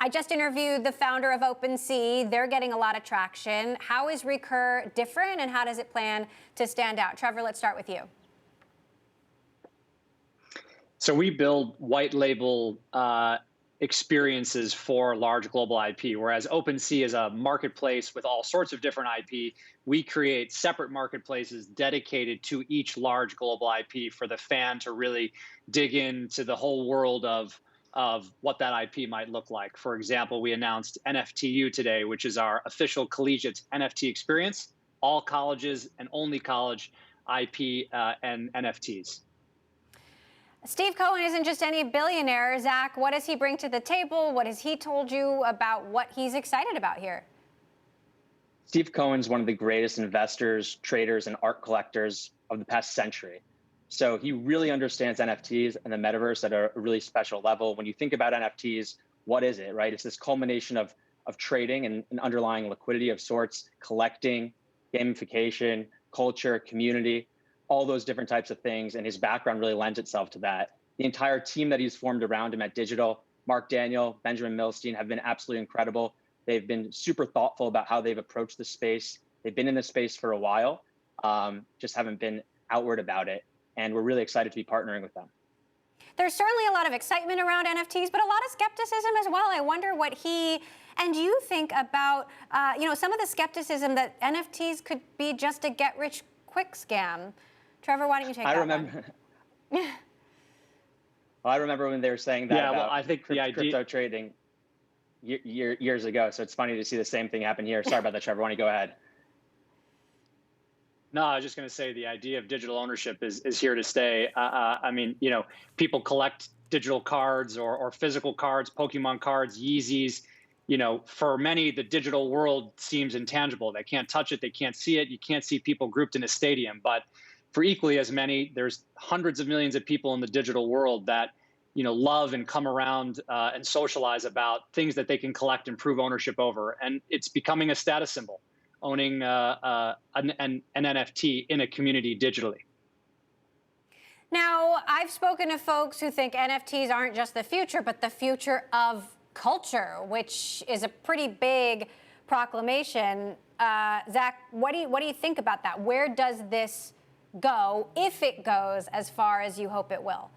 I just interviewed the founder of OpenSea. They're getting a lot of traction. How is Recur different, and how does it plan to stand out? Trevor, let's start with you. So we build white label experiences for large global IP, whereas OpenSea is a marketplace with all sorts of different IP. We create separate marketplaces dedicated to each large global IP for the fan to really dig into the whole world of what that IP might look like. For example, we announced NFTU today, which is our official collegiate NFT experience, all colleges and only college IP and NFTs. Steve Cohen isn't just any billionaire. Zach, what does he bring to the table? What has he told you about what he's excited about here? Steve Cohen's one of the greatest investors, traders, and art collectors of the past century. So he really understands NFTs and the metaverse at a really special level. When you think about NFTs, what is it, right? It's this culmination of trading and an underlying liquidity of sorts, collecting, gamification, culture, community, all those different types of things, and his background really lends itself to that. The entire team that he's formed around him at Digital, Mark Daniel, Benjamin Milstein, have been absolutely incredible. They've been super thoughtful about how they've approached the space. They've been in the space for a while, just haven't been outward about it, and we're really excited to be partnering with them. There's certainly a lot of excitement around NFTs, but a lot of skepticism as well. I wonder what he and you think about, some of the skepticism that NFTs could be just a get-rich-quick scam. Trevor, why don't you take that one? I remember when they were saying that about I think the idea crypto trading years ago. So it's funny to see the same thing happen here. Sorry about that, Trevor. Why don't you go ahead? No, I was just going to say the idea of digital ownership is here to stay. I mean, people collect digital cards or physical cards, Pokemon cards, Yeezys. For many, the digital world seems intangible. They can't touch it. They can't see it. You can't see people grouped in a stadium. But for equally as many, there's hundreds of millions of people in the digital world that love and come around and socialize about things that they can collect and prove ownership over. And it's becoming a status symbol, owning an NFT in a community digitally. Now, I've spoken to folks who think NFTs aren't just the future, but the future of culture, which is a pretty big proclamation. Zach, what do you think about that? Where does this go, if it goes as far as you hope it will?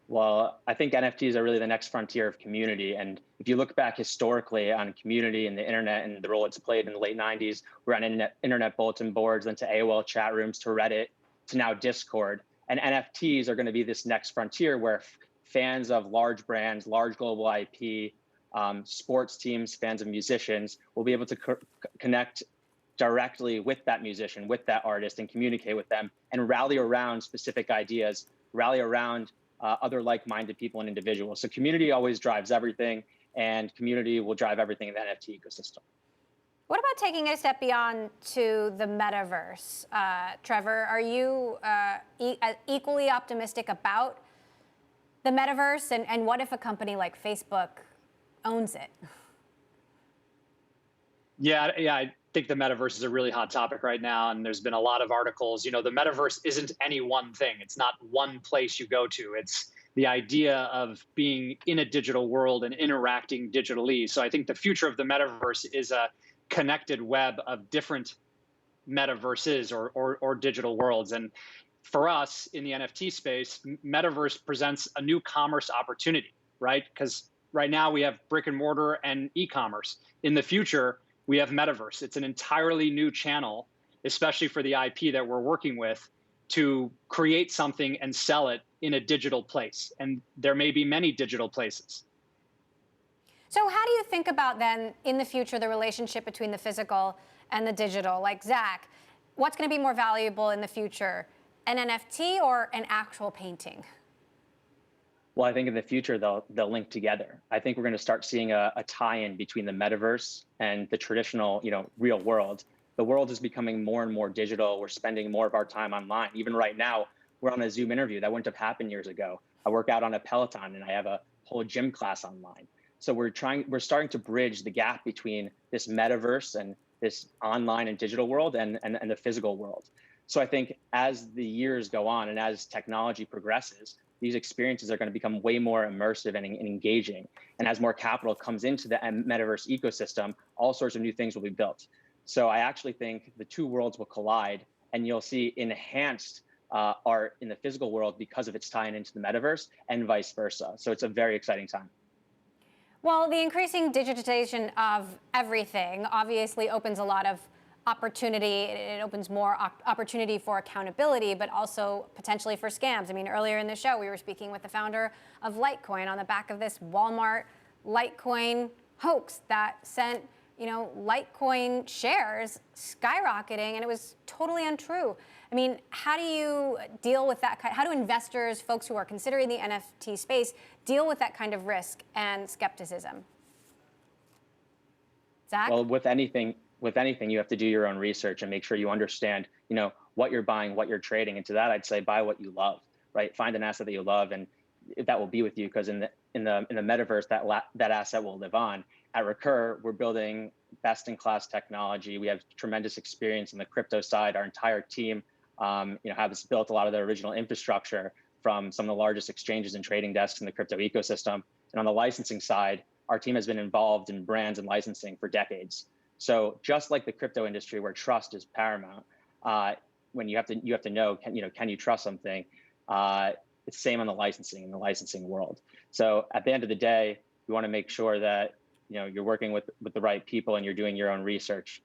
Well, I think NFTs are really the next frontier of community. And if you look back historically on community and the internet and the role it's played in the late 90s, we're on internet bulletin boards, then to AOL chat rooms, to Reddit, to now Discord. And NFTs are going to be this next frontier where fans of large brands, large global IP, sports teams, fans of musicians will be able to connect directly with that musician, with that artist, and communicate with them and rally around specific ideas, rally around other like-minded people and individuals. So community always drives everything, and community will drive everything in the NFT ecosystem. What about taking it a step beyond to the metaverse? Trevor, are you equally optimistic about the metaverse? And what if a company like Facebook owns it? Yeah, I think the metaverse is a really hot topic right now, and there's been a lot of articles. The metaverse isn't any one thing. It's not one place you go to. It's the idea of being in a digital world and interacting digitally. So I think the future of the metaverse is a connected web of different metaverses or digital worlds. And for us in the NFT space, metaverse presents a new commerce opportunity, right? Because right now we have brick and mortar and e-commerce. In the future, we have metaverse. It's an entirely new channel, especially for the IP that we're working with, to create something and sell it in a digital place. And there may be many digital places. So how do you think about then, in the future, the relationship between the physical and the digital? Like, Zach, what's going to be more valuable in the future, an NFT or an actual painting? Well, I think in the future, they'll link together. I think we're going to start seeing a tie-in between the metaverse and the traditional, real world. The world is becoming more and more digital. We're spending more of our time online. Even right now, we're on a Zoom interview. That wouldn't have happened years ago. I work out on a Peloton and I have a whole gym class online. So we're starting to bridge the gap between this metaverse and this online and digital world and the physical world. So I think as the years go on and as technology progresses, these experiences are going to become way more immersive and engaging. And as more capital comes into the metaverse ecosystem, all sorts of new things will be built. So I actually think the two worlds will collide, and you'll see enhanced art in the physical world because of its tie-in into the metaverse, and vice versa. So it's a very exciting time. Well, the increasing digitization of everything obviously opens a lot of opportunity. It opens more opportunity for accountability, but also potentially for scams. I mean, earlier in the show, we were speaking with the founder of Litecoin on the back of this Walmart Litecoin hoax that sent, Litecoin shares skyrocketing, and it was totally untrue. I mean, how do you deal with that? How do investors, folks who are considering the NFT space, deal with that kind of risk and skepticism? Zach? Well, with anything, you have to do your own research and make sure you understand, what you're buying, what you're trading. And to that, I'd say buy what you love, right? Find an asset that you love, and that will be with you, because in the metaverse, that asset will live on. At Recur, we're building best-in-class technology. We have tremendous experience in the crypto side. Our entire team, has built a lot of the original infrastructure from some of the largest exchanges and trading desks in the crypto ecosystem. And on the licensing side, our team has been involved in brands and licensing for decades. So just like the crypto industry, where trust is paramount, when you have to know, can you trust something? It's the same on the licensing world. So at the end of the day, you want to make sure that you're working with the right people and you're doing your own research.